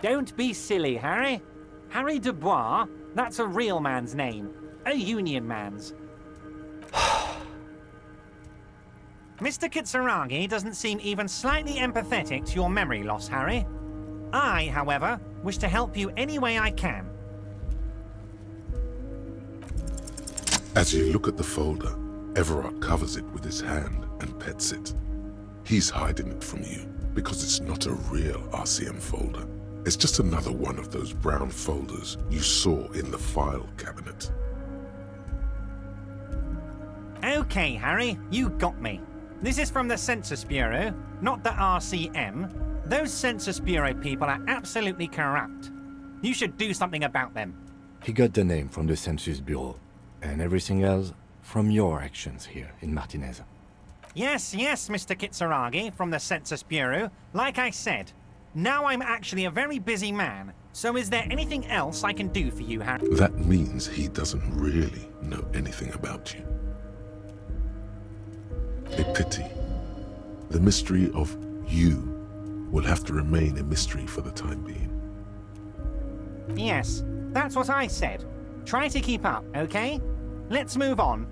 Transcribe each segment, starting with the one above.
Don't be silly, Harry. Harry Dubois, that's a real man's name. A union man's. Mr. Kitsuragi doesn't seem even slightly empathetic to your memory loss, Harry. I, however, wish to help you any way I can. As you look at the folder, Everard covers it with his hand and pets it. He's hiding it from you because it's not a real RCM folder. It's just another one of those brown folders you saw in the file cabinet. Okay, Harry, you got me. This is from the Census Bureau, not the RCM. Those Census Bureau people are absolutely corrupt. You should do something about them. He got the name from the Census Bureau, and everything else from your actions here in Martinez. Yes, Mr. Kitsuragi from the Census Bureau. Like I said, now I'm actually a very busy man, so is there anything else I can do for you, Harry? That means he doesn't really know anything about you. A pity. The mystery of you will have to remain a mystery for the time being. Yes, that's what I said. Try to keep up, okay? Let's move on.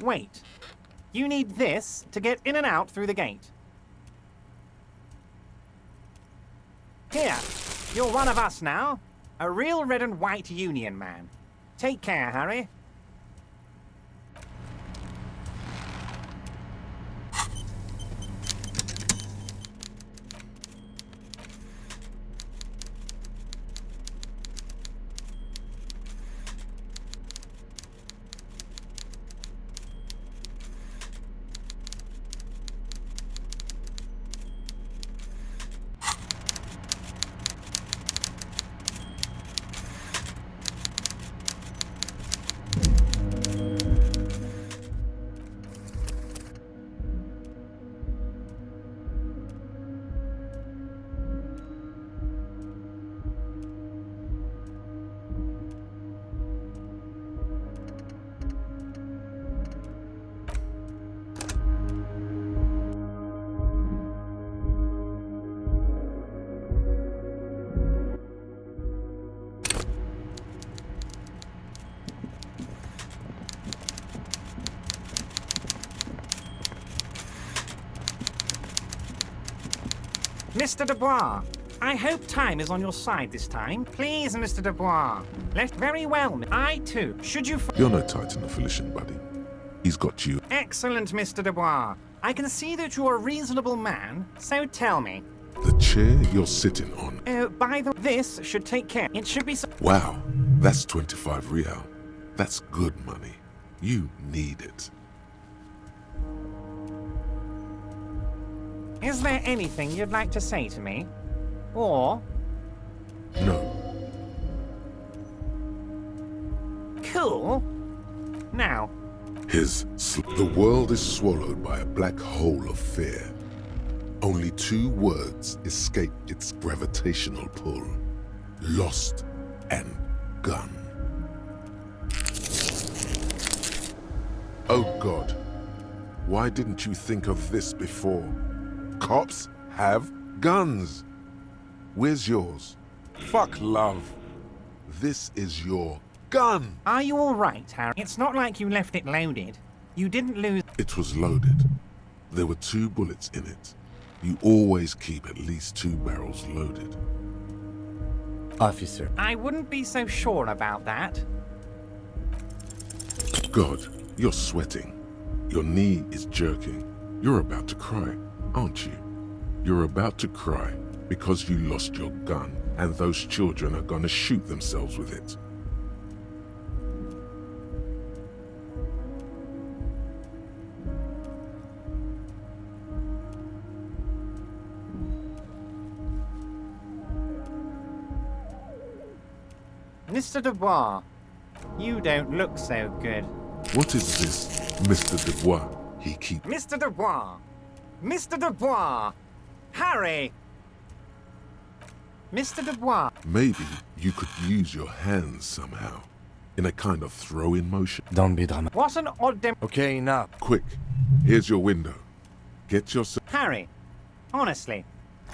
Wait, you need this to get in and out through the gate. Here, you're one of us now. A real red and white union man. Take care, Harry. Mr. Dubois, I hope time is on your side this time. Please, Mr. Dubois. Left very well. I, too. Should you... You're no Titan affiliation, buddy. He's got you. Excellent, Mr. Dubois. I can see that you're a reasonable man, so tell me. The chair you're sitting on. This should take care. It should be... Wow, that's 25 real. That's good money. You need it. Is there anything you'd like to say to me? Or... No. Cool. Now... The world is swallowed by a black hole of fear. Only two words escape its gravitational pull. Lost and gun. Oh God, why didn't you think of this before? Cops have guns. Where's yours? Fuck love. This is your gun. Are you all right, Harry? It's not like you left it loaded. You didn't lose... It was loaded. There were 2 bullets in it. You always keep at least 2 barrels loaded. Officer. I wouldn't be so sure about that. God, you're sweating. Your knee is jerking. You're about to cry, aren't you? You're about to cry because you lost your gun and those children are gonna shoot themselves with it. Mr. Dubois, you don't look so good. What is this, Mr. Dubois? He keeps... Mr. Dubois! Mr. Dubois! Harry! Mr. Dubois! Maybe you could use your hands somehow, in a kind of throw-in motion. Don't be dramatic. What an odd Okay, enough. Quick, here's your window. Get yourself... Harry, honestly,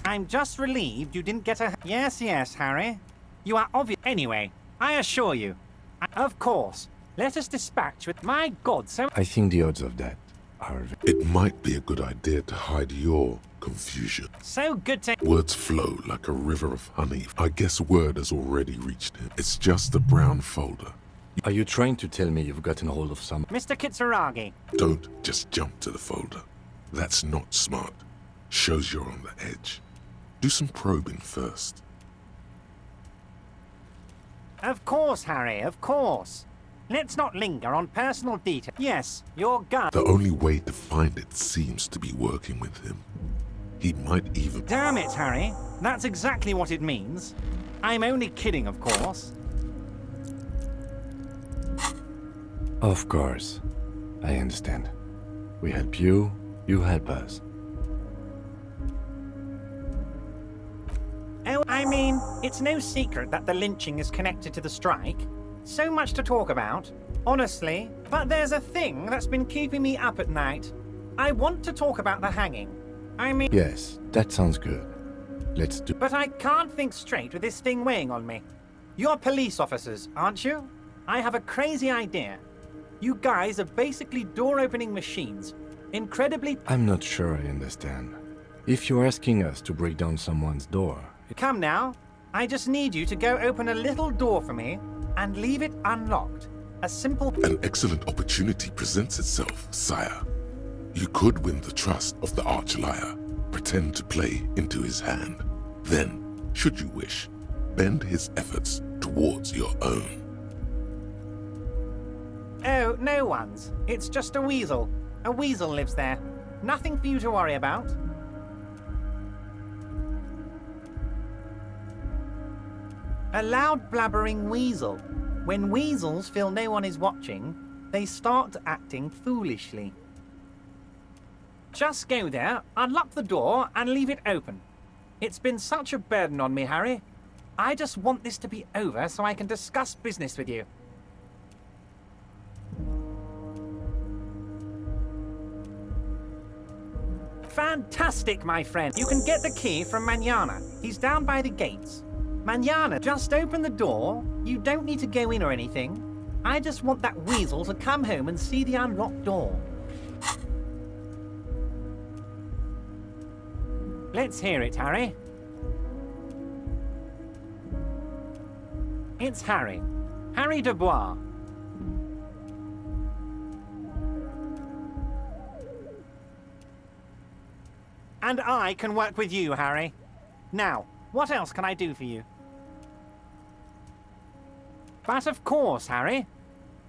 I'm just relieved you didn't get a... Yes, yes, Harry. You are obvious... Anyway, I assure you. Of course. Let us dispatch with... My God, so... I think the odds of that are... It might be a good idea to hide your confusion. So good to... Words flow like a river of honey. I guess word has already reached him. It's just a brown folder. Are you trying to tell me you've gotten hold of some... Mr. Kitsuragi. Don't just jump to the folder. That's not smart. Shows you're on the edge. Do some probing first. Of course, Harry, of course. Let's not linger on personal details. Yes, your gun... The only way to find it seems to be working with him. He might even... Damn it, Harry. That's exactly what it means. I'm only kidding, of course. Of course. I understand. We help you, you help us. Oh, I mean, it's no secret that the lynching is connected to the strike. So much to talk about, honestly. But there's a thing that's been keeping me up at night. I want to talk about the hanging. I mean... Yes, that sounds good. Let's do... But I can't think straight with this thing weighing on me. You're police officers, aren't you? I have a crazy idea. You guys are basically door-opening machines. Incredibly... I'm not sure I understand. If you're asking us to break down someone's door... Come now. I just need you to go open a little door for me and leave it unlocked. A simple... An excellent opportunity presents itself, sire. You could win the trust of the arch-liar, pretend to play into his hand. Then, should you wish, bend his efforts towards your own. Oh, no one's. It's just a weasel. A weasel lives there. Nothing for you to worry about. A loud blabbering weasel. When weasels feel no one is watching, they start acting foolishly. Just go there, unlock the door, and leave it open. It's been such a burden on me, Harry. I just want this to be over so I can discuss business with you. Fantastic, my friend. You can get the key from Manana. He's down by the gates. Manana, just open the door. You don't need to go in or anything. I just want that weasel to come home and see the unlocked door. Let's hear it, Harry. It's Harry. Harry Dubois. And I can work with you, Harry. Now, what else can I do for you? But of course, Harry.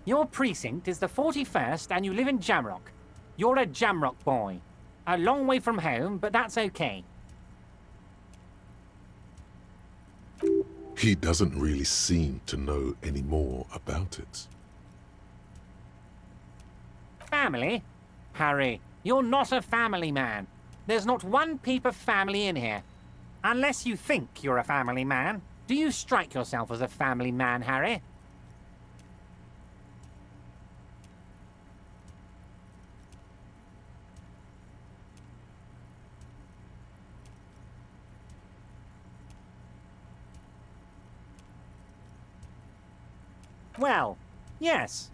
Your precinct is the 41st and you live in Jamrock. You're a Jamrock boy. A long way from home, but that's okay. He doesn't really seem to know any more about it. Family? Harry, you're not a family man. There's not one peep of family in here. Unless you think you're a family man. Do you strike yourself as a family man, Harry? Well, yes.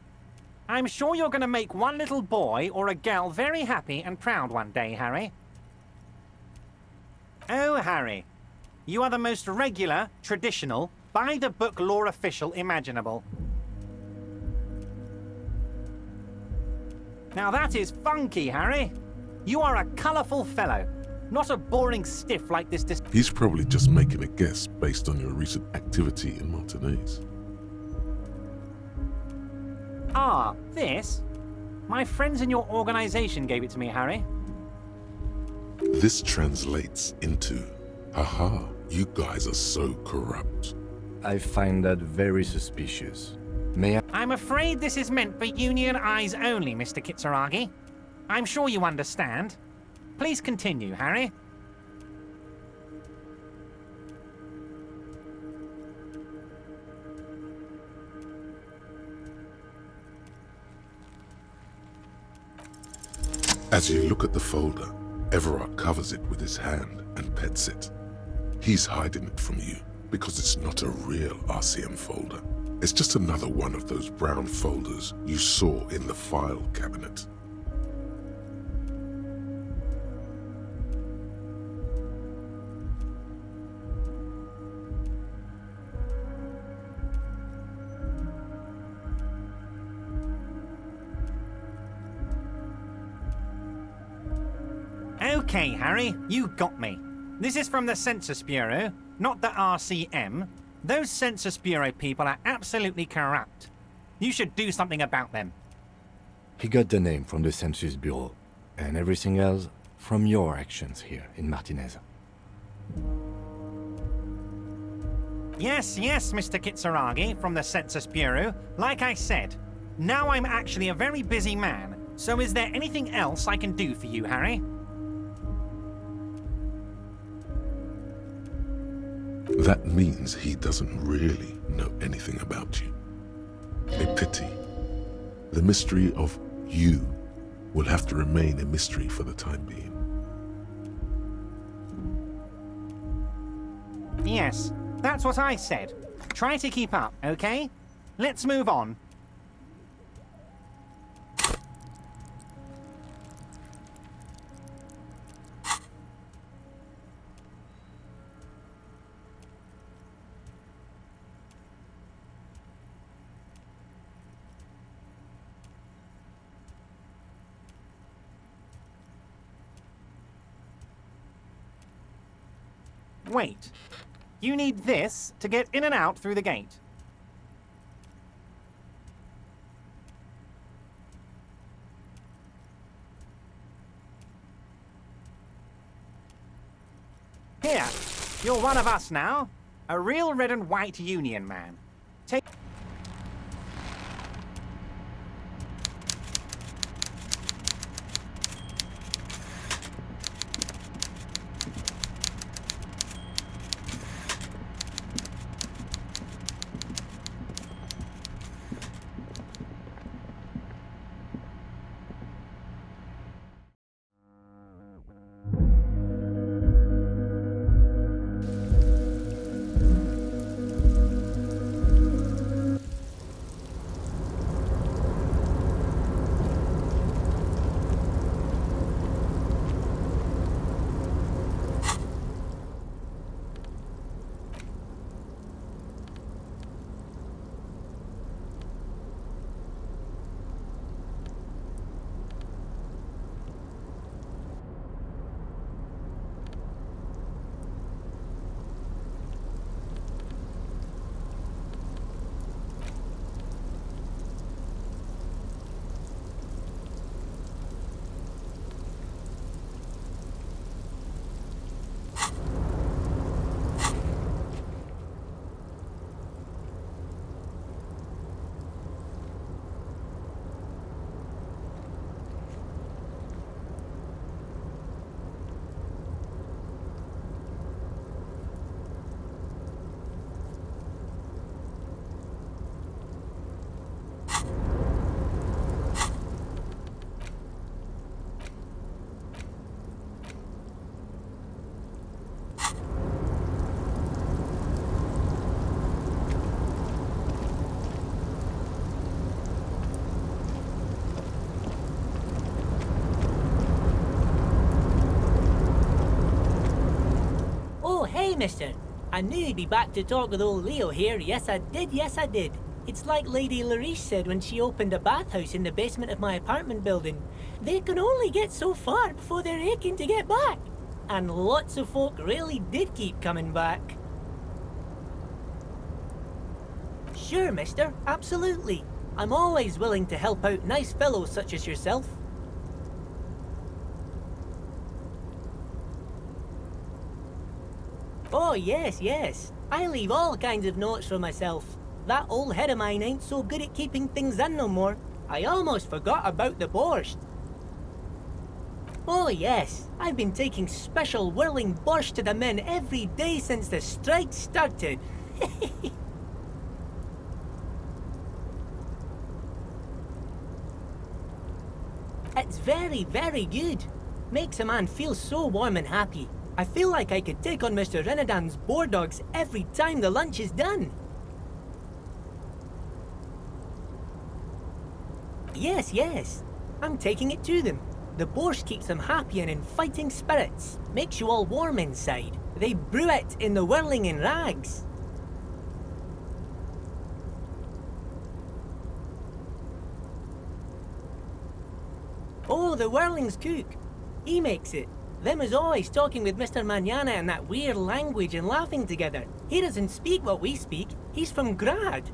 I'm sure you're going to make one little boy or a girl very happy and proud one day, Harry. Oh, Harry. You are the most regular, traditional, by-the-book law official imaginable. Now that is funky, Harry. You are a colourful fellow, not a boring stiff like this. He's probably just making a guess based on your recent activity in Martinez. Ah, this? My friends in your organization gave it to me, Harry. This translates into, haha, you guys are so corrupt. I find that very suspicious. May I? I'm afraid this is meant for union eyes only, Mr. Kitsuragi. I'm sure you understand. Please continue, Harry. As you look at the folder, Everard covers it with his hand and pets it. He's hiding it from you because it's not a real RCM folder. It's just another one of those brown folders you saw in the file cabinet. Okay, Harry, you got me. This is from the Census Bureau, not the RCM. Those Census Bureau people are absolutely corrupt. You should do something about them. He got the name from the Census Bureau, and everything else from your actions here in Martinez. Yes, Mr. Kitsuragi from the Census Bureau. Like I said, now I'm actually a very busy man, so is there anything else I can do for you, Harry? That means he doesn't really know anything about you. A pity. The mystery of you will have to remain a mystery for the time being. Yes, that's what I said. Try to keep up, okay? Let's move on. Wait. You need this to get in and out through the gate. Here, you're one of us now. A real red and white union man. Take... Hey, mister. I knew you'd be back to talk with old Leo here. Yes, I did. It's like Lady Larice said when she opened a bathhouse in the basement of my apartment building. They can only get so far before they're aching to get back. And lots of folk really did keep coming back. Sure, mister. Absolutely. I'm always willing to help out nice fellows such as yourself. Oh, yes, yes. I leave all kinds of notes for myself. That old head of mine ain't so good at keeping things in no more. I almost forgot about the borscht. Oh, yes. I've been taking special whirling borscht to the men every day since the strike started. It's very, very good. Makes a man feel so warm and happy. I feel like I could take on Mr. Renadan's boar dogs every time the lunch is done. Yes, yes. I'm taking it to them. The borscht keeps them happy and in fighting spirits. Makes you all warm inside. They brew it in the whirling in rags. Oh, the whirling's cook. He makes it. Them is always talking with Mr. Manana in that weird language and laughing together. He doesn't speak what we speak. He's from Grad.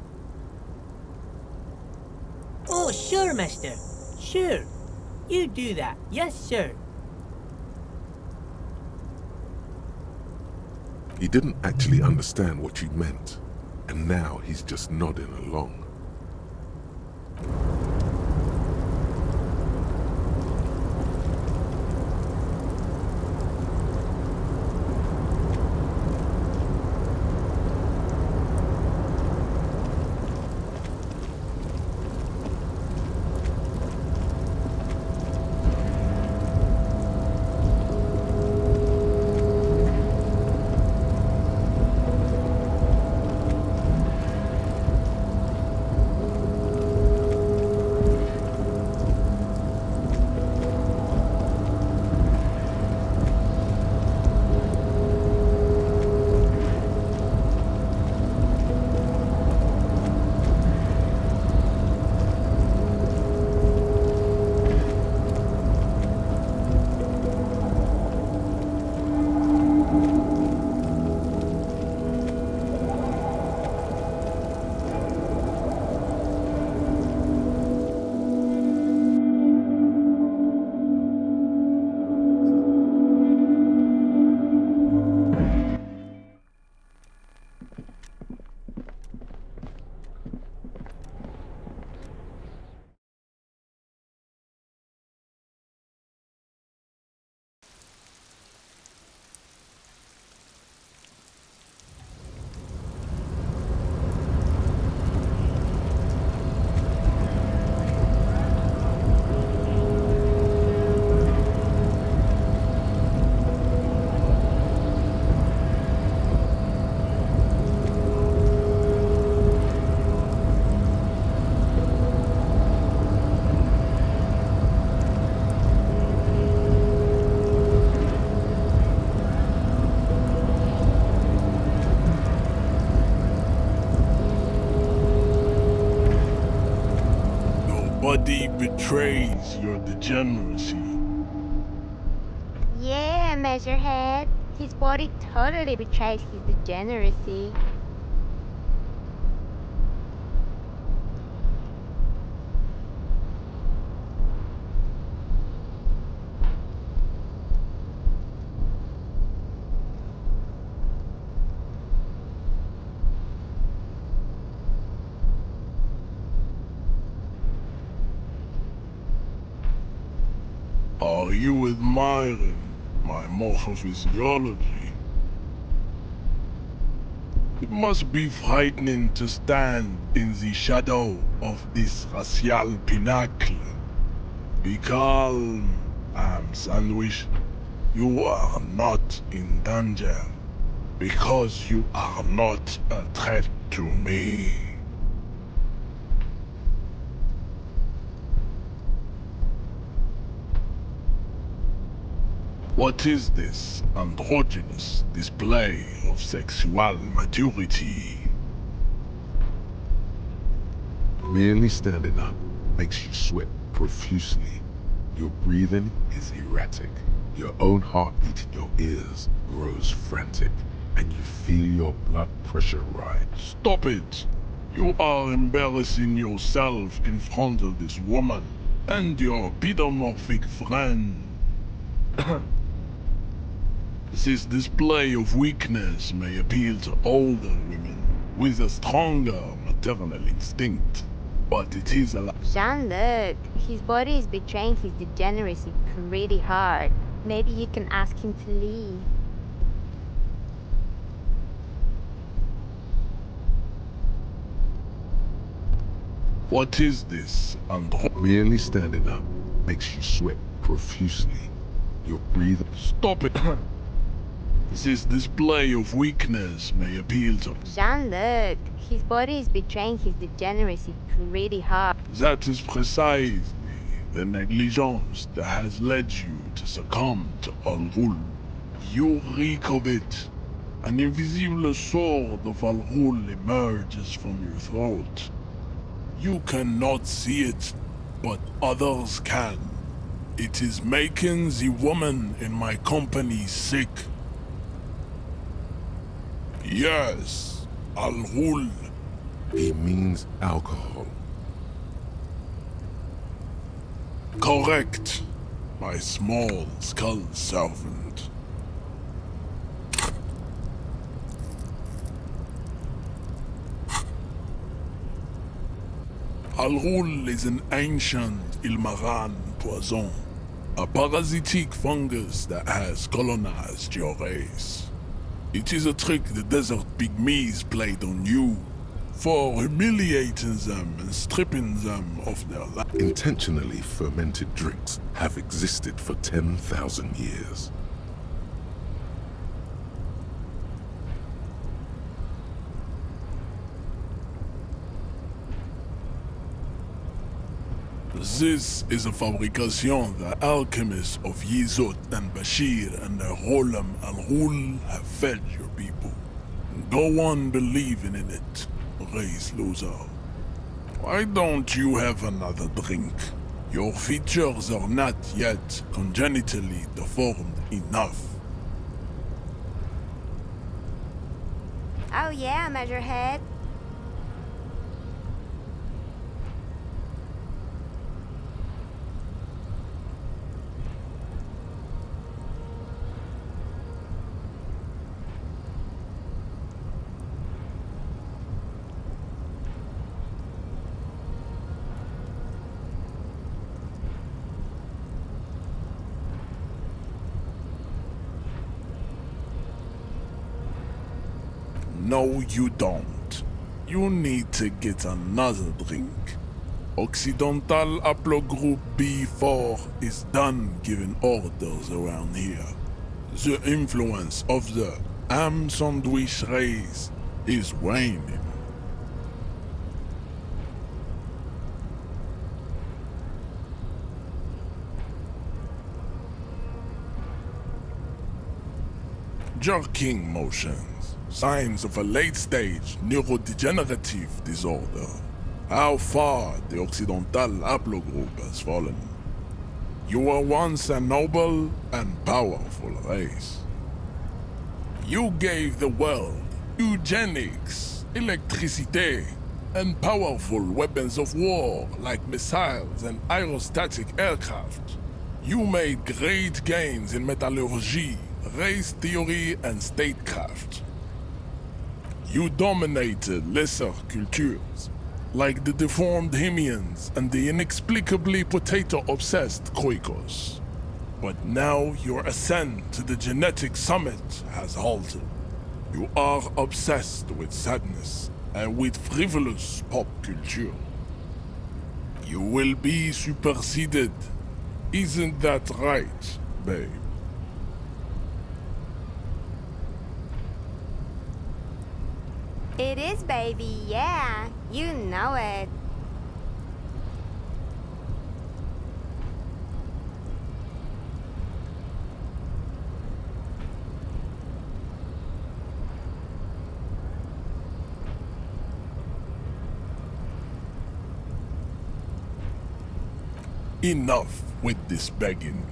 Oh, sure, mister. Sure. You do that. Yes, sir. He didn't actually understand what you meant, and now he's just nodding along. Nobody betrays your degeneracy. Yeah, Measurehead. His body totally betrays his degeneracy. Are you admiring my morphophysiology? It must be frightening to stand in the shadow of this racial pinnacle. Be calm, Sandwich. You are not in danger, because you are not a threat to me. What is this androgynous display of sexual maturity? Merely standing up makes you sweat profusely. Your breathing is erratic. Your own heartbeat in your ears grows frantic, and you feel your blood pressure rise. Stop it! You are embarrassing yourself in front of this woman and your pedomorphic friend. This display of weakness may appeal to older women with a stronger maternal instinct, but it is a Jean-Luc, his body is betraying his degeneracy pretty hard. Maybe you can ask him to leave. What is this, Andro? Merely standing up makes you sweat profusely. Your breathing. Stop it! This display of weakness may appeal to... Jean-Luc, his body is betraying his degeneracy pretty hard. That is precisely the negligence that has led you to succumb to Al-Ghul. You reek of it. An invisible sword of Al-Ghul emerges from your throat. You cannot see it, but others can. It is making the woman in my company sick. Yes, Al-Ghul. He means alcohol. Correct, my small skull servant. Al-Ghul is an ancient Ilmaran poison, a parasitic fungus that has colonized your race. It is a trick the desert pygmies played on you, for humiliating them and stripping them of their life. Intentionally fermented drinks have existed for 10,000 years. This is a fabrication the alchemists of Yizot and Bashir and their Rolam Al-Ghul have fed your people. Go on believing in it, race loser. Why don't you have another drink? Your features are not yet congenitally deformed enough. Oh yeah, Measurehead. No, you don't. You need to get another drink. Occidental Haplogroup B4 is done giving orders around here. The influence of the ham sandwich race is waning. Jerking motions, signs of a late-stage neurodegenerative disorder. How far the Occidental haplogroup has fallen. You were once a noble and powerful race. You gave the world eugenics, electricity, and powerful weapons of war like missiles and aerostatic aircraft. You made great gains in metallurgy, race theory, and statecraft. You dominated lesser cultures, like the deformed Hemians and the inexplicably potato-obsessed Kroikos. But now your ascent to the genetic summit has halted. You are obsessed with sadness and with frivolous pop culture. You will be superseded. Isn't that right, babe? It is, baby, yeah. You know it. Enough with this begging.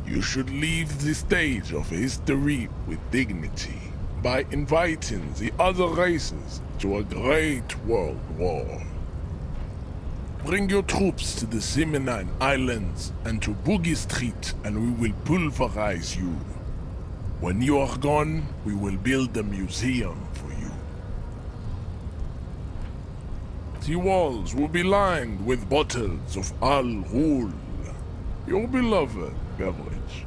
You should leave the stage of history with dignity by inviting the other races to a great world war. Bring your troops to the Simonine Islands and to Boogie Street and we will pulverize you. When you are gone, we will build a museum for you. The walls will be lined with bottles of Al Ghul, your beloved beverage.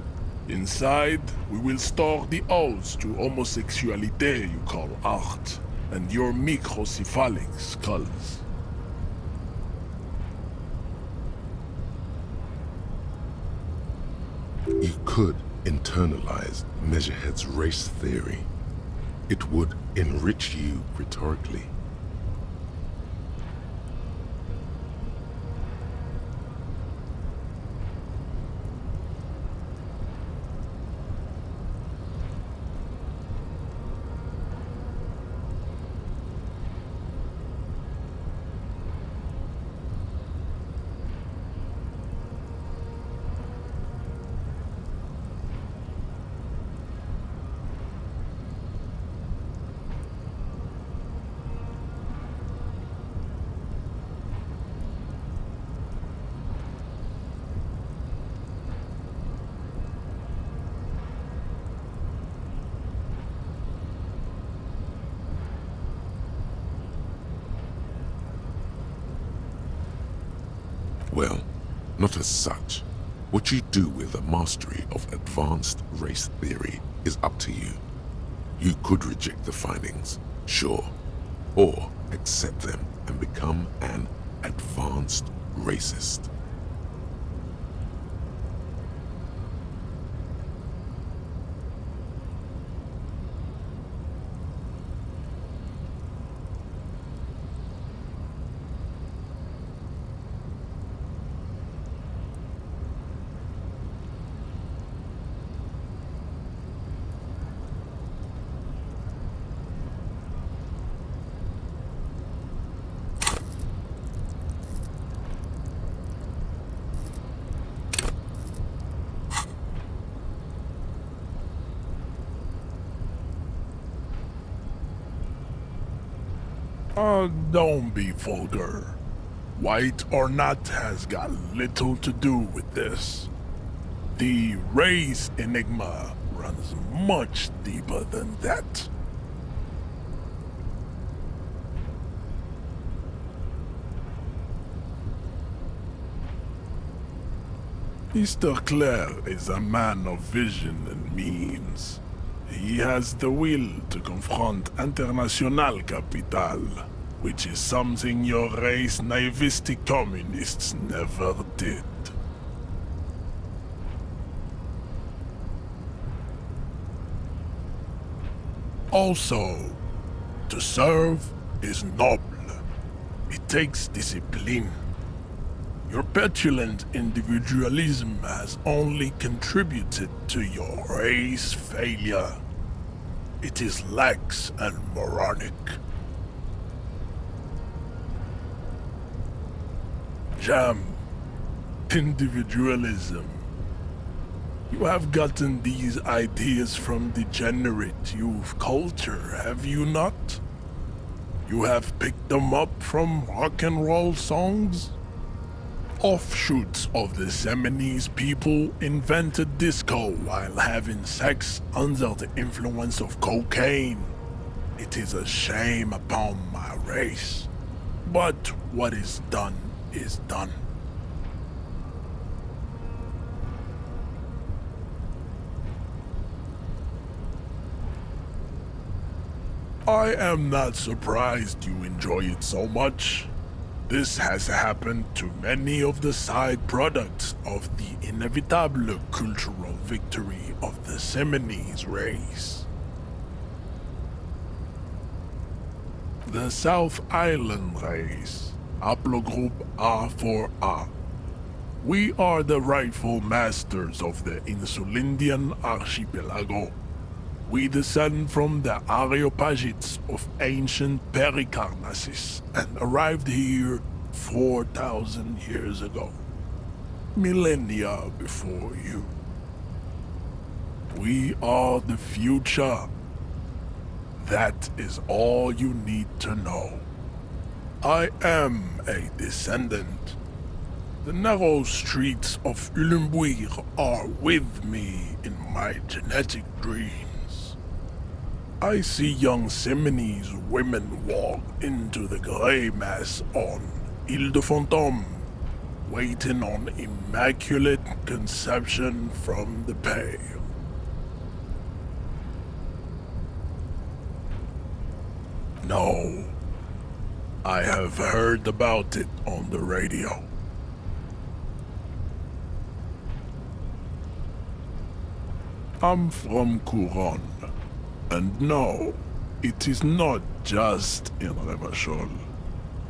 Inside, we will store the odes to homosexuality you call art, and your microcephalic skulls. You could internalize Measurehead's race theory. It would enrich you rhetorically. Well, not as such. What you do with a mastery of advanced race theory is up to you. You could reject the findings, sure, or accept them and become an advanced racist. Don't be vulgar. White or not has got little to do with this. The race enigma runs much deeper than that. Mr. Clare is a man of vision and means. He has the will to confront international capital, which is something your race naivistic communists never did. Also, to serve is noble. It takes discipline. Your petulant individualism has only contributed to your race failure. It is lax and moronic. Jam. Individualism. You have gotten these ideas from degenerate youth culture, have you not? You have picked them up from rock and roll songs? Offshoots of the Seminoles people invented disco while having sex under the influence of cocaine. It is a shame upon my race. But what is done is done. I am not surprised you enjoy it so much. This has happened to many of the side products of the inevitable cultural victory of the Seminoles race. The South Island race, haplogroup A4A. We are the rightful masters of the Insulindian archipelago. We descend from the Areopagites of ancient Pericarnassus and arrived here 4,000 years ago, millennia before you. We are the future. That is all you need to know. I am a descendant. The narrow streets of Ulumbuir are with me in my genetic dreams. I see young Simonese women walk into the grey mass on Ile de Fantôme, waiting on immaculate conception from the pale. No, I have heard about it on the radio. I'm from Couronne, and no, it is not just in Revachol.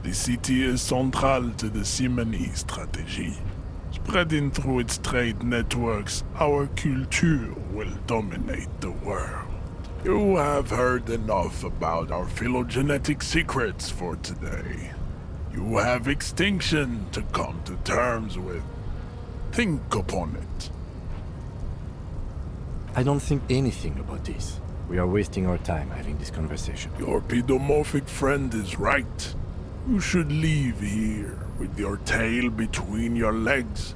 The city is central to the Simonese strategy. Spreading through its trade networks, our culture will dominate the world. You have heard enough about our phylogenetic secrets for today. You have extinction to come to terms with. Think upon it. I don't think anything about this. We are wasting our time having this conversation. Your pedomorphic friend is right. You should leave here with your tail between your legs,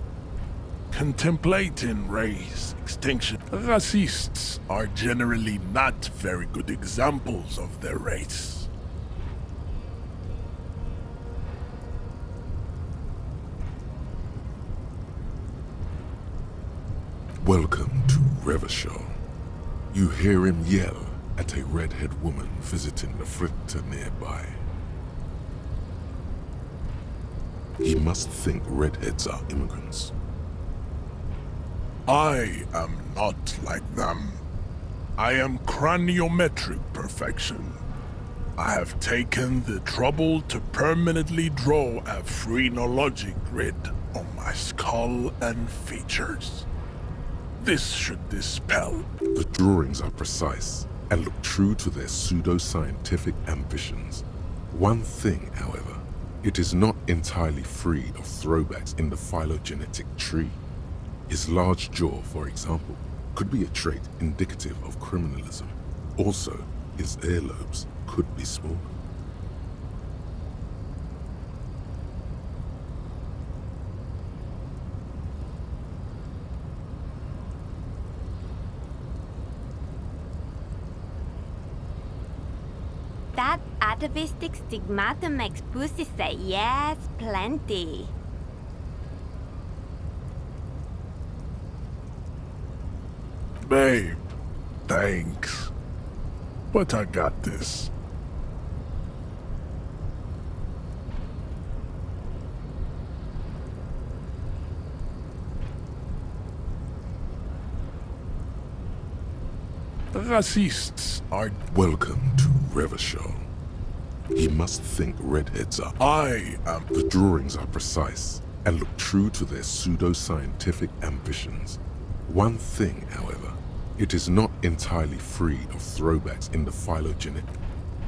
contemplating race extinction. Racists are generally not very good examples of their race. Welcome to Revachol. You hear him yell at a redhead woman visiting the fritter nearby. He must think redheads are immigrants. I am not like them. I am craniometric perfection. I have taken the trouble to permanently draw a phrenologic grid on my skull and features. This should dispel. The drawings are precise and look true to their pseudo-scientific ambitions. One thing, however, it is not entirely free of throwbacks in the phylogenetic tree. His large jaw, for example, could be a trait indicative of criminalism. Also, his earlobes could be small. That atavistic stigmatum makes pussy say yes, plenty. Babe, thanks. But I got this. Racists are... Welcome to Revachol. He must think redheads are... I am... The drawings are precise and look true to their pseudo-scientific ambitions. One thing, however, it is not entirely free of throwbacks in the phylogenetic.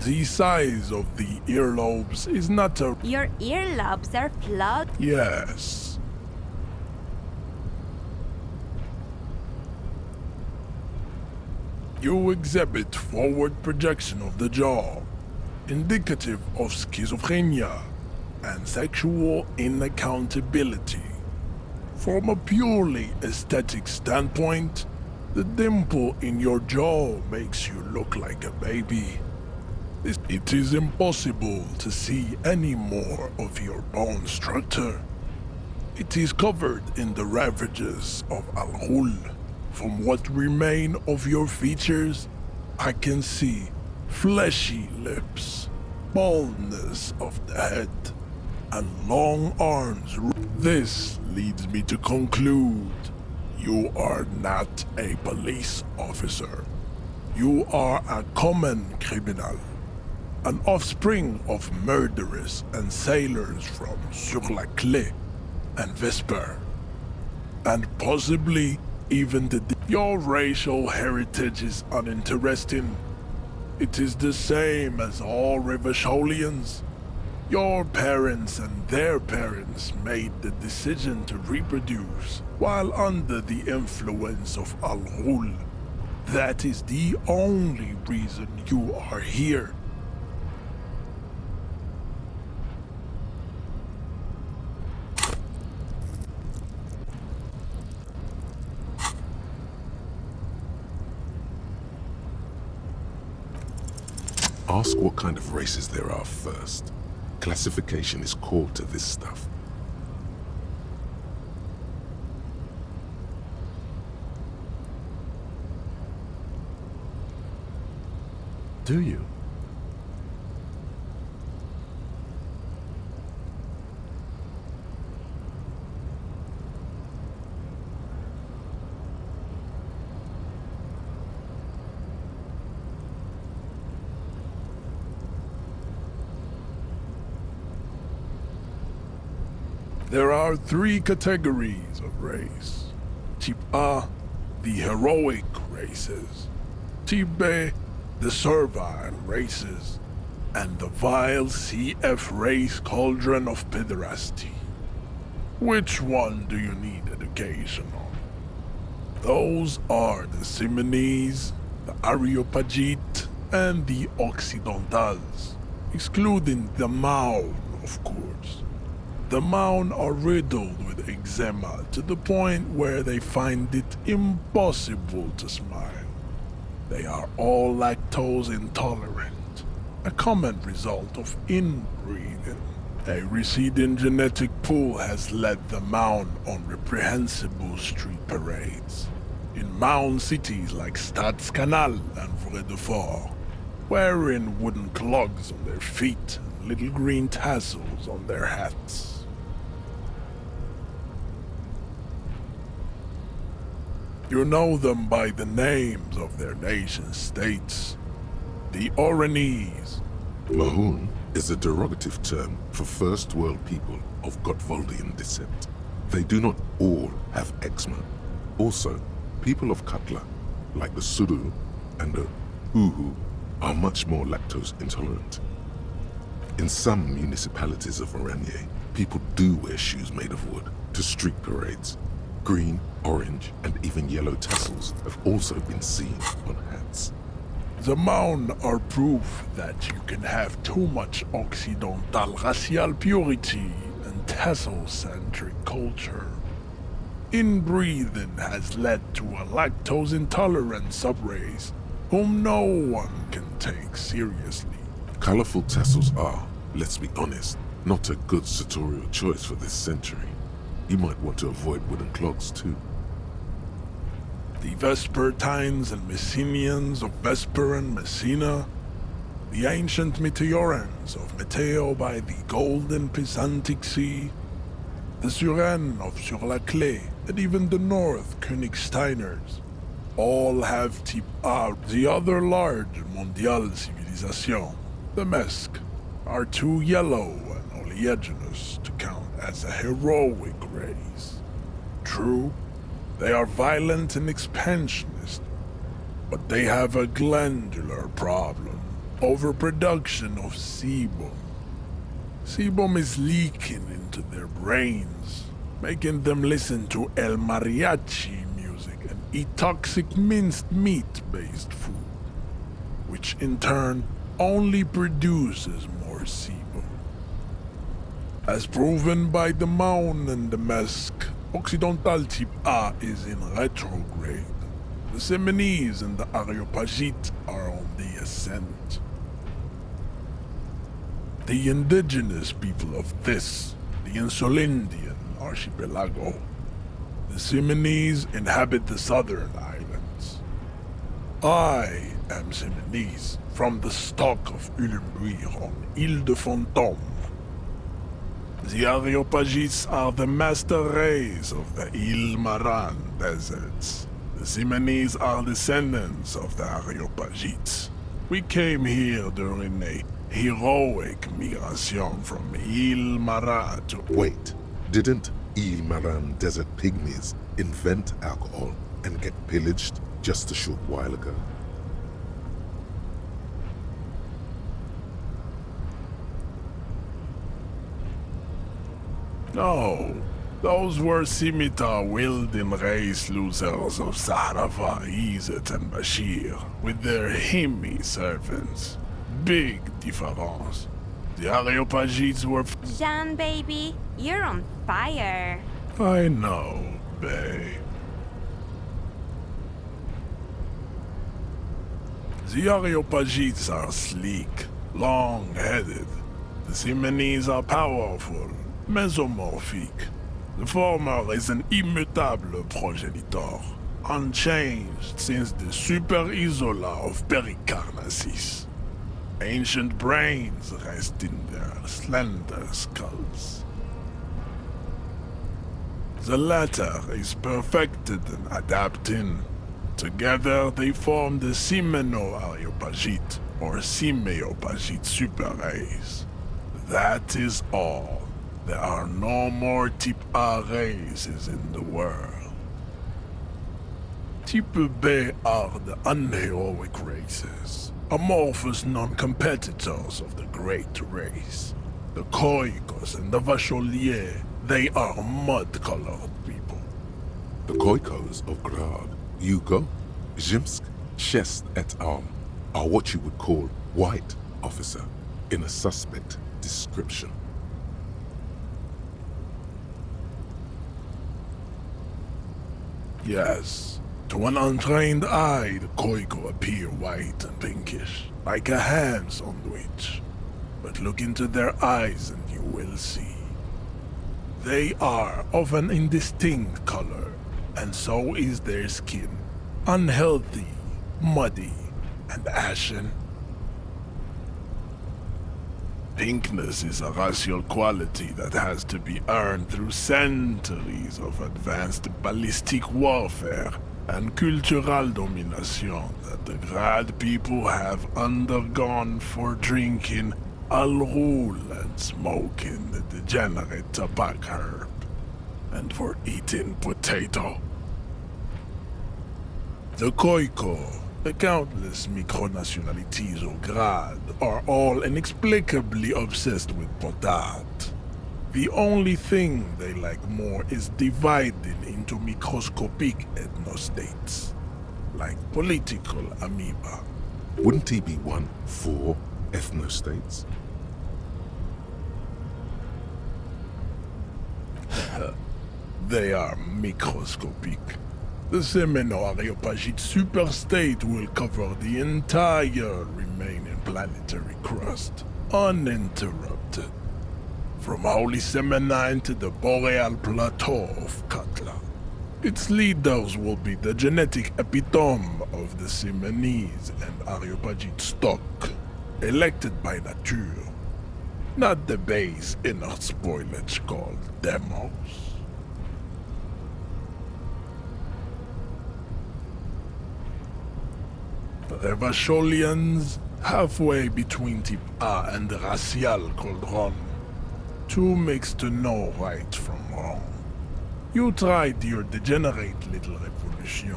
The size of the earlobes is not a... Your earlobes are flawed. Yes. You exhibit forward projection of the jaw, indicative of schizophrenia and sexual inaccountability. From a purely aesthetic standpoint, the dimple in your jaw makes you look like a baby. It is impossible to see any more of your bone structure. It is covered in the ravages of Al-Ghul. From what remain of your features, I can see fleshy lips, baldness of the head, and long arms. This leads me to conclude you are not a police officer. You are a common criminal, an offspring of murderers and sailors from Sur la Clé and Vesper, and possibly even your racial heritage is uninteresting. It is the same as all Revacholians. Your parents and their parents made the decision to reproduce while under the influence of Al-Ghul. That is the only reason you are here. Ask what kind of races there are first. Classification is core to this stuff. Do you? There are 3 categories of race. Type A, the heroic races. Type B, the servile races. And the vile CF race cauldron of pederasty. Which one do you need education on? Those are the Simonese, the Areopagite, and the Occidentals, excluding the Maun, of course. The Maun are riddled with eczema to the point where they find it impossible to smile. They are all lactose intolerant, a common result of inbreeding. A receding genetic pool has led the Maun on reprehensible street parades. In Maun cities like Stadskanal and Vredefort, wearing wooden clogs on their feet and little green tassels on their hats. You know them by the names of their nation-states. The Oranese. Mahoon is a derogative term for first world people of Gotvaldian descent. They do not all have eczema. Also, people of Katla, like the Suru and the Uhu, are much more lactose intolerant. In some municipalities of Oranje, people do wear shoes made of wood to street parades. Green, orange, and even yellow tassels have also been seen on hats. The Maun are proof that you can have too much Occidental racial purity and tassel-centric culture. Inbreeding has led to a lactose-intolerant subrace whom no one can take seriously. Colorful tassels are, let's be honest, not a good sartorial choice for this century. You might want to avoid wooden clogs too. The Vespertines and Messenians of Vesper and Messina, the ancient Meteorans of Meteo by the golden Pisantic Sea, the Suren of Sur-la-Clé, and even the North Königsteiners, all have type A. The other large Mondial civilization, the Mesk, are too yellow and oleaginous to count as a heroic race. True, they are violent and expansionist, but they have a glandular problem, overproduction of sebum. Sebum is leaking into their brains, making them listen to El Mariachi music and eat toxic minced meat-based food, which in turn only produces more sebum. As proven by the Maun and the Mesk, Occidental type A is in retrograde. The Simonese and the Areopagite are on the ascent. The indigenous people of this, the Insulindian archipelago. The Simonese inhabit the southern islands. I am Simonese, from the stock of Ulembuir on Ile de Fantôme. The Areopagites are the master race of the Ile-Maran deserts. The Simonese are descendants of the Areopagites. We came here during a heroic migration from Ile-Maran to... Wait, didn't Il-Maran desert pygmies invent alcohol and get pillaged just a short while ago? No, those were scimitar-wielding race losers of Sahrava, Izet, and Bashir, with their Himmi servants. Big difference. The Areopagites were... Jean, baby, you're on fire. I know, babe. The Areopagites are sleek, long-headed. The Simonese are powerful, mesomorphic. The former is an immutable progenitor, unchanged since the Super Isola of Pericarnassus. Ancient brains rest in their slender skulls. The latter is perfected and adapting. Together they form the Simeno-Areopagite or Simeopagite super race. That is all. There are no more Type A races in the world. Type B are the unheroic races, amorphous non-competitors of the great race. The Khoikos and the Vacholier, they are mud-colored people. The Khoikos of Grad, Yugo, Zhimsk, Shest et al. Are what you would call white, officer, in a suspect description. Yes, to an untrained eye, the Khoiko appear white and pinkish, like a ham sandwich. But look into their eyes and you will see. They are of an indistinct color, and so is their skin. Unhealthy, muddy, and ashen. Pinkness is a racial quality that has to be earned through centuries of advanced ballistic warfare and cultural domination that the Grad people have undergone for drinking Al Ghul and smoking the degenerate tobacco herb, and for eating potato. The Khoiko, the countless micronationalities of Grad, are all inexplicably obsessed with potat. The only thing they like more is dividing into microscopic ethnostates, like political amoeba. Wouldn't he be one for ethnostates? They are microscopic. The Semeno-Areopagite superstate will cover the entire remaining planetary crust, uninterrupted. From Holy Semenine to the Boreal Plateau of Katla. Its leaders will be the genetic epitome of the Simonese and Areopagite stock, elected by nature, not the base inert spoilage called demos. The Vacholians, halfway between Type A and the racial cauldron. Two makes to know right from wrong. You tried your degenerate little revolution,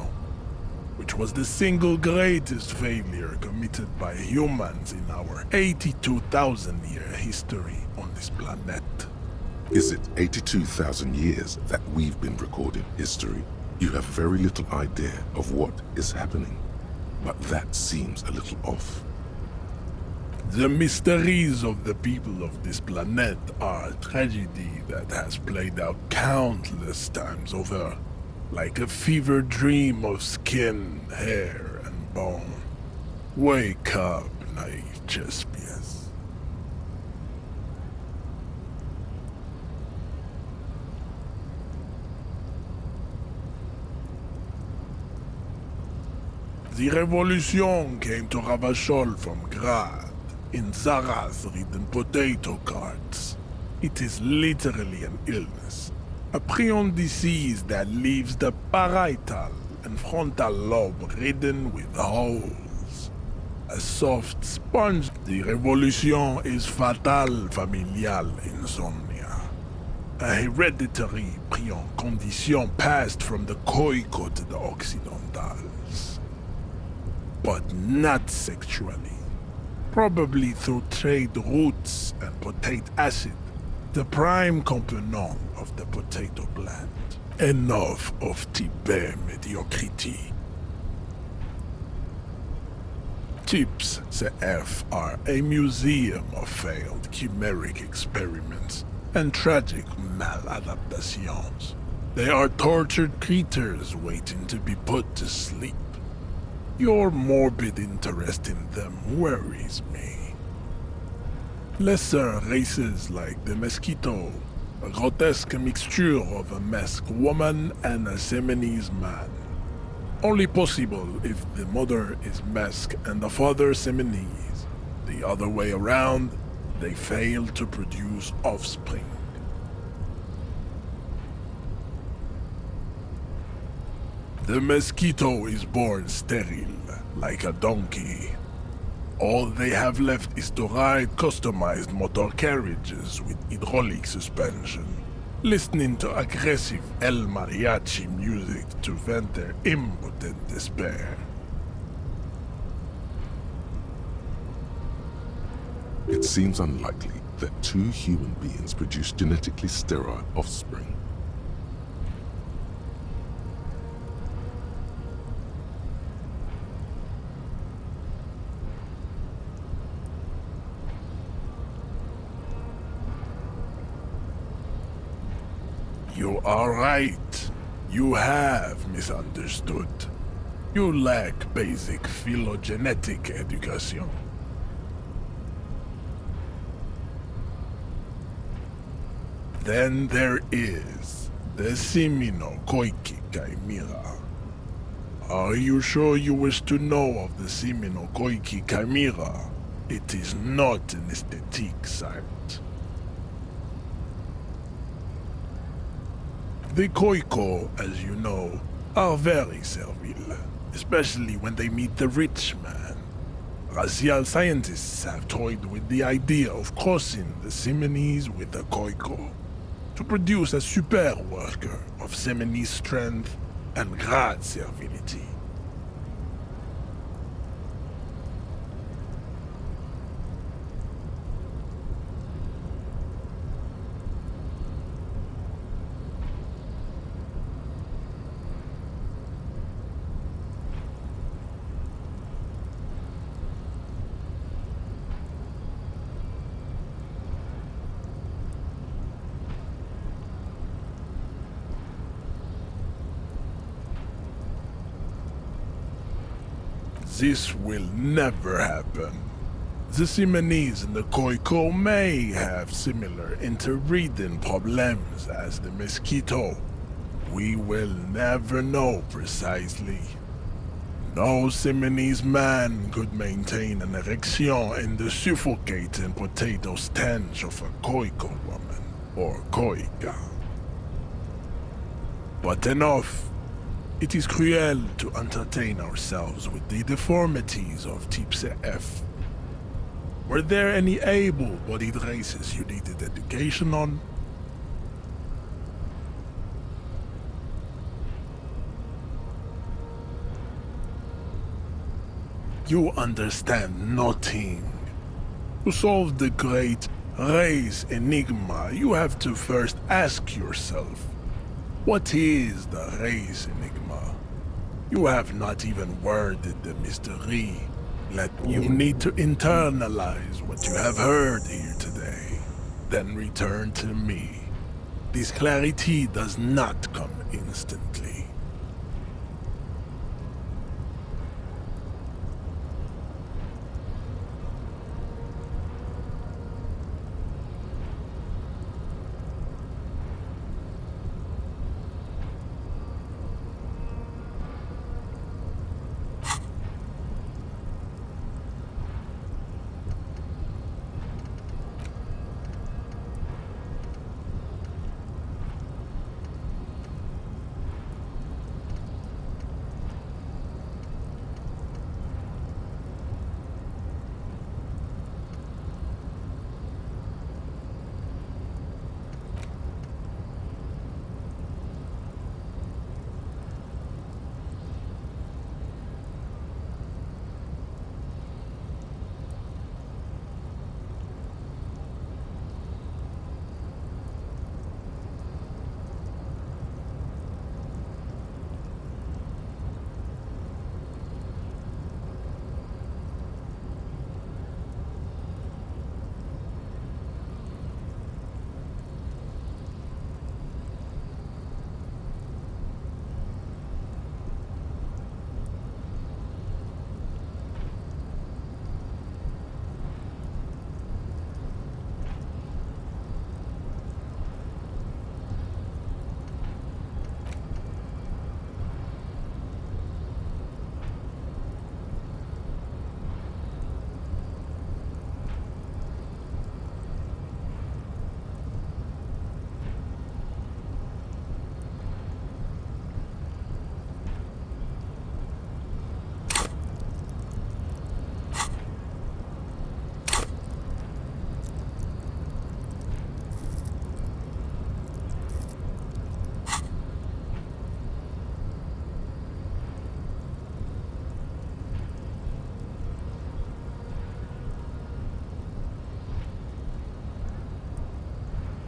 which was the single greatest failure committed by humans in our 82,000-year history on this planet. Is it 82,000 years that we've been recording history? You have very little idea of what is happening, but that seems a little off. The mysteries of the people of this planet are a tragedy that has played out countless times over, like a fever dream of skin, hair, and bone. Wake up, naive Chespias. The revolution came to Ravachol from Grad, in Zarath-ridden potato carts. It is literally an illness, a prion disease that leaves the parietal and frontal lobe ridden with holes. A soft sponge. The revolution is fatal familial insomnia, a hereditary prion condition passed from the Khoiko to the Occidentals, but not sexually. Probably through trade roots and potate acid, the prime component of the potato plant. Enough of Tibet mediocrity. Tips CF are a museum of failed chimeric experiments and tragic maladaptations. They are tortured creatures waiting to be put to sleep. Your morbid interest in them worries me. Lesser races like the mosquito, a grotesque mixture of a masked woman and a Seminese man. Only possible if the mother is masked and the father Seminese. The other way around, they fail to produce offspring. The mosquito is born sterile, like a donkey. All they have left is to ride customized motor carriages with hydraulic suspension, listening to aggressive El Mariachi music to vent their impotent despair. It seems unlikely that two human beings produce genetically sterile offspring. You are right. You have misunderstood. You lack basic phylogenetic education. Then there is the Seminokoiki Chimera. Are you sure you wish to know of the Seminokoiki Chimera? It is not an aesthetic site. The Koiko, as you know, are very servile, especially when they meet the rich man. Racial scientists have toyed with the idea of crossing the Seminese with the Koiko to produce a super worker of Seminese strength and great servility. This will never happen. The Seminese and the Koiko may have similar interbreeding problems as the mosquito. We will never know precisely. No Seminese man could maintain an erection in the suffocating potato stench of a Koiko woman or Koika. But enough. It is cruel to entertain ourselves with the deformities of Type F. Were there any able-bodied races you needed education on? You understand nothing. To solve the great race enigma, you have to first ask yourself, what is the race enigma? You have not even worded the mystery. You need to internalize what you have heard here today, then return to me. This clarity does not come instantly.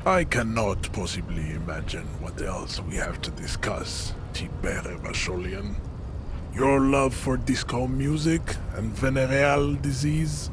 I cannot possibly imagine what else we have to discuss, Tibere Vasholian. Your love for disco music and venereal disease?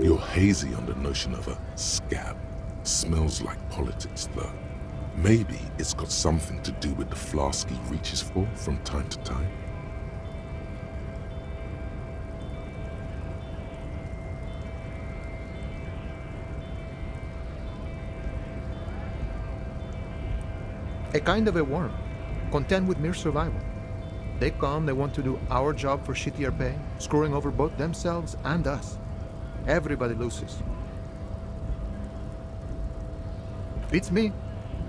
You're hazy on the notion of a scab. Smells like politics, though. Maybe it's got something to do with the flask he reaches for from time to time. A kind of a worm, content with mere survival. They come, they want to do our job for shittier pay, screwing over both themselves and us. Everybody loses. Beats me.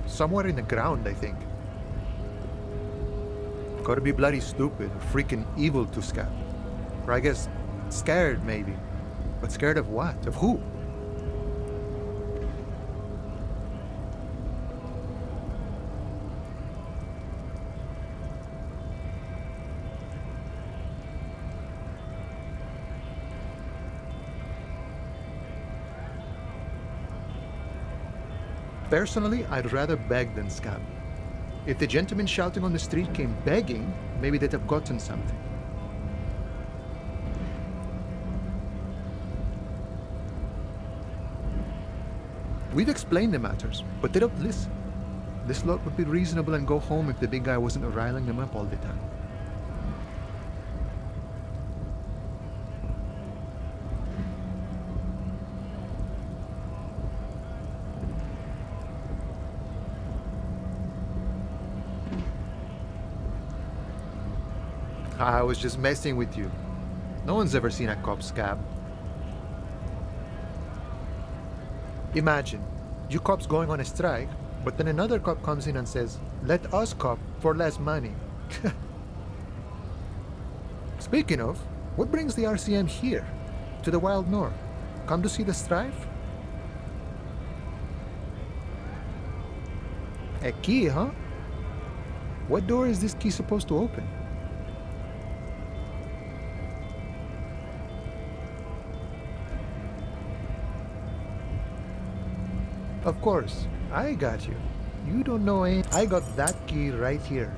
Somewhere in the ground, I think. Gotta be bloody stupid or freaking evil to scab. Or I guess scared, maybe. But scared of what? Of who? Personally, I'd rather beg than scab. If the gentleman shouting on the street came begging, maybe they'd have gotten something. We've explained the matters, but they don't listen. This lot would be reasonable and go home if the big guy wasn't riling them up all the time. I was just messing with you. No one's ever seen a cop scab. Imagine, you cops going on a strike, but then another cop comes in and says, "Let us cop for less money." Speaking of, what brings the RCM here, to the wild north? Come to see the strife? A key, huh? What door is this key supposed to open? Of course, I got you. You don't know any. I got that key right here.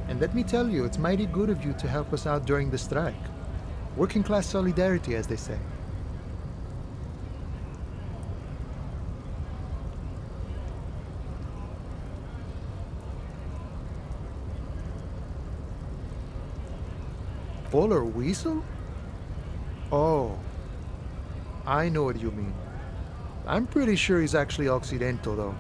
And let me tell you, it's mighty good of you to help us out during the strike. Working class solidarity, as they say. Polar weasel? Oh, I know what you mean. I'm pretty sure he's actually Occidental, though.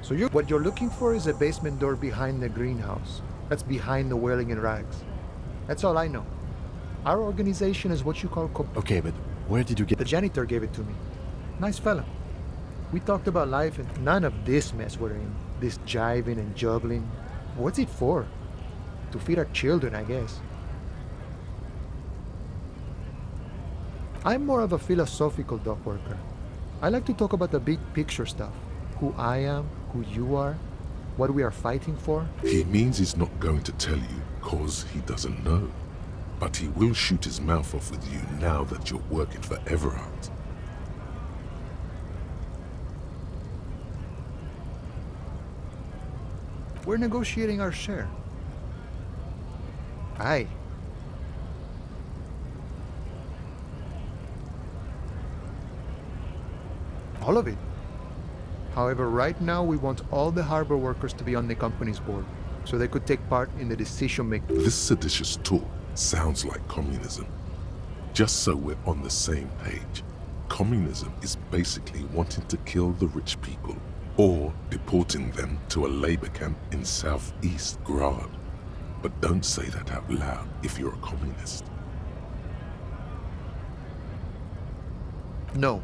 So what you're looking for is a basement door behind the greenhouse. That's behind the whirling in rags. That's all I know. Our organization is what you call Okay, but where did you get... The janitor gave it to me. Nice fella. We talked about life and none of this mess we're in. This jiving and juggling. What's it for? To feed our children, I guess. I'm more of a philosophical dock worker. I like to talk about the big picture stuff. Who I am, who you are, what we are fighting for. He means he's not going to tell you cause he doesn't know. But he will shoot his mouth off with you now that you're working for Everard. We're negotiating our share. Aye. All of it. However, right now we want all the harbor workers to be on the company's board, so they could take part in the decision-making. This seditious talk sounds like communism. Just so we're on the same page, communism is basically wanting to kill the rich people or deporting them to a labor camp in southeast Grad. But don't say that out loud if you're a communist. No.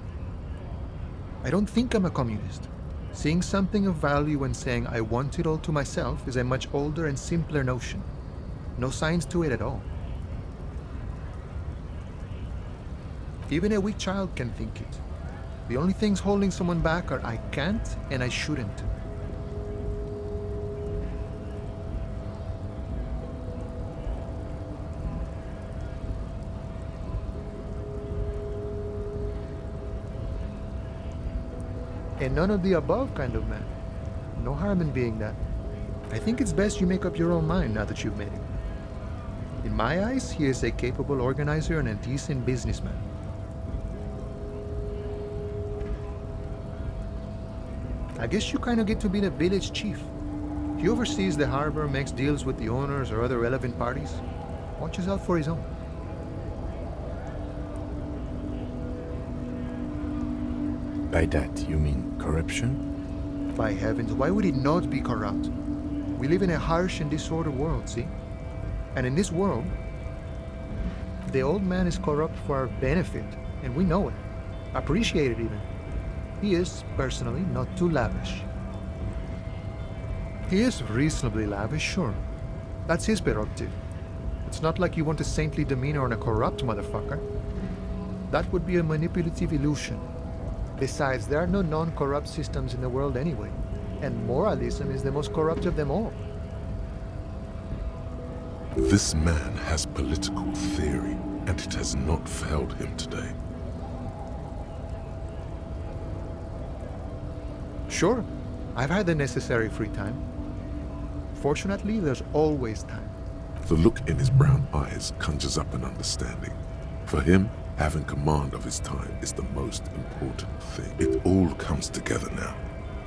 I don't think I'm a communist. Seeing something of value and saying I want it all to myself is a much older and simpler notion. No science to it at all. Even a weak child can think it. The only things holding someone back are I can't and I shouldn't. A none of the above kind of man. No harm in being that. I think it's best you make up your own mind now that you've met him. In my eyes, he is a capable organizer and a decent businessman. I guess you kind of get to be the village chief. He oversees the harbor, makes deals with the owners or other relevant parties, watches out for his own. By that, you mean corruption? By heavens, why would it not be corrupt? We live in a harsh and disordered world, see? And in this world, the old man is corrupt for our benefit, and we know it. Appreciate it even. He is, personally, not too lavish. He is reasonably lavish, sure. That's his prerogative. It's not like you want a saintly demeanor on a corrupt motherfucker. That would be a manipulative illusion. Besides, there are no non-corrupt systems in the world anyway, and moralism is the most corrupt of them all. This man has political theory, and it has not failed him today. Sure, I've had the necessary free time. Fortunately, there's always time. The look in his brown eyes conjures up an understanding. For him, having command of his time is the most important thing. It all comes together now.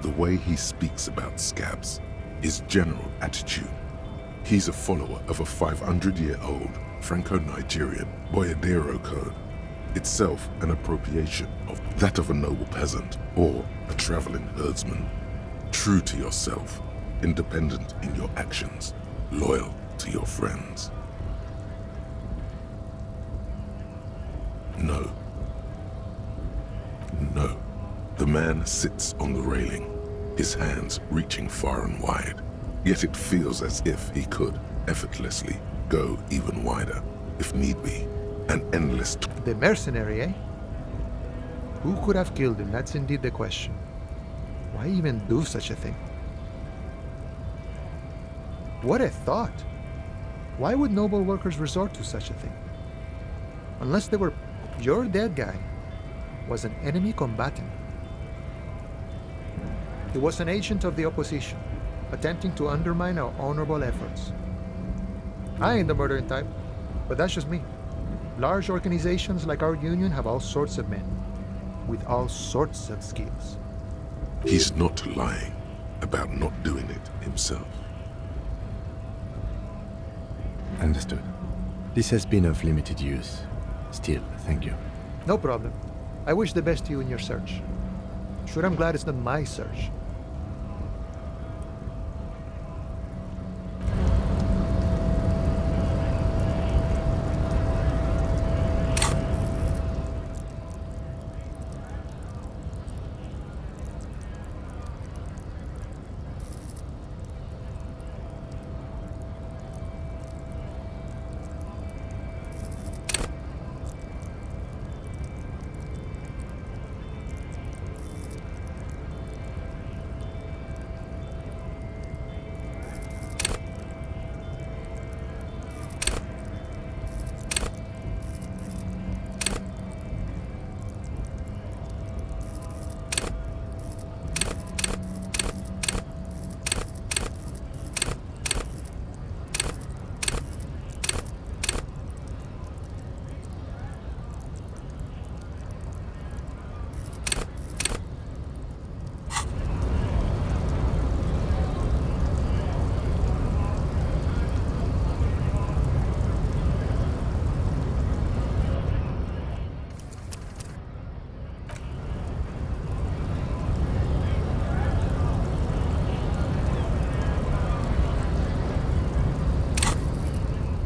The way he speaks about scabs, his general attitude. He's a follower of a 500-year-old Franco-Nigerian Boyadero code, itself an appropriation of that of a noble peasant or a traveling herdsman. True to yourself, independent in your actions, loyal to your friends. No. No. The man sits on the railing, his hands reaching far and wide. Yet it feels as if he could, effortlessly, go even wider, if need be. An endless... The mercenary, eh? Who could have killed him? That's indeed the question. Why even do such a thing? What a thought! Why would noble workers resort to such a thing? Unless they were... Your dead guy was an enemy combatant. He was an agent of the opposition, attempting to undermine our honorable efforts. I ain't the murdering type, but that's just me. Large organizations like our union have all sorts of men, with all sorts of skills. He's not lying about not doing it himself. Understood. This has been of limited use. Still, thank you. No problem. I wish the best to you in your search. Sure, I'm glad it's not my search.